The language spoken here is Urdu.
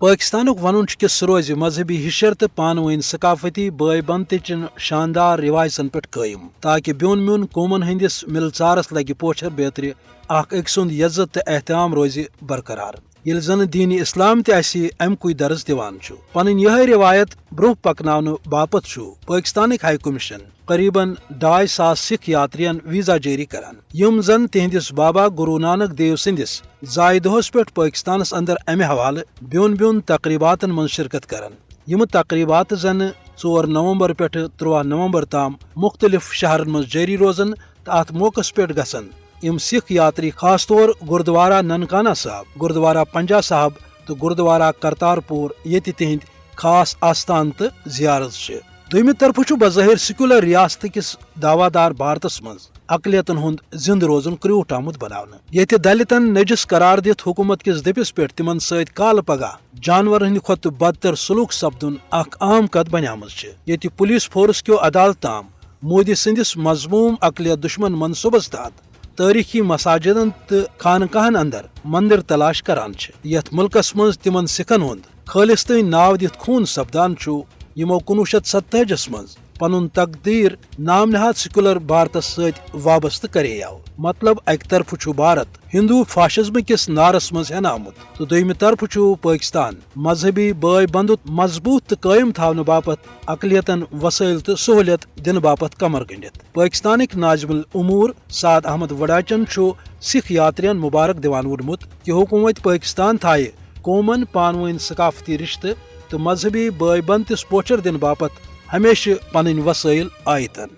پاکستان ون کہ سہ روز مذہبی حشر تو پانوین ثقافتی بے بندتچن شاندار روایتن پہ قائم تاکہ بیون میون قومن ہندس ملژارس لگہ پوچھر بیتر اخ أکۍ سُنٛد عزت تو احترام روز برقرار یل زن دین اسلام تہ امکُے درس دیوان چھُ پنن یہ روایت برو پکناونہ باپت چھُ پاکستانک ہائی کمیشن قریباً 2.5 سکھ یاترین ویزا جاری کران یم زن تہندس بابا گرو نانک دیو سندس زائے دہس پہ پاکستانس اندر امہ حوالہ بیون بیون تقریباتن من شرکت کران یم تقریبات زن 4 نومبر پہ 13 نومبر تام مختلف شہرن من جاری روزن تو ات موقع پہ گژھن یم سکھ یاتری خاص طور گردوارہ ننکانہ صاحب گردوارہ پنجا صاحب تو گردوارہ کرتارپور یہ تہند خاص آستان تو زیارت دویمہ طرف بظاہر سیکولر ریاست کس دعوی دار بھارتس من اقلیتن ہند زند روزن کریوٹ آمت بناونہ یہ دلتن نجس قرار دت حکومت کس دپس پہ تمن ست کال پگہ جانور ہند کھت بدتر سلوک سپدن اخ عام کت بنیامز یہ پولیس فورس کیو عدالت تام مودی سندس مضموم اقلیت دشمن منصوبس تحت تاریخی مساجدن تو خانقاہن اندر مندر تلاش کران یت ملکس من تمن سکھن ہند خالصتین ناو دت خون سپدان یمو 1947 من پن تقدیر نام نہاد سیکولر بھارتس ست وابستہ کریو مطلب اکہ طرف بھارت ہندو فاشزم کس نارس من ہین آمت تو دویمہ طرف پاکستان مذہبی بے بندت مضبوط تو قائم تھونہ باپت اقلیتن وسائل تو سہولیت دن باپت کمر گنڈت پاکستانک ناظم الامور سعد احمد وڈاچن سکھ یاترین مبارک دیوان وونمت کہ حکومت پاکستان تھائے قومن پانوین ثقافتی رشتہ تو مذہبی بے بندتس پوچھر دن باپت ہمیشہ پنن وسائل آیتن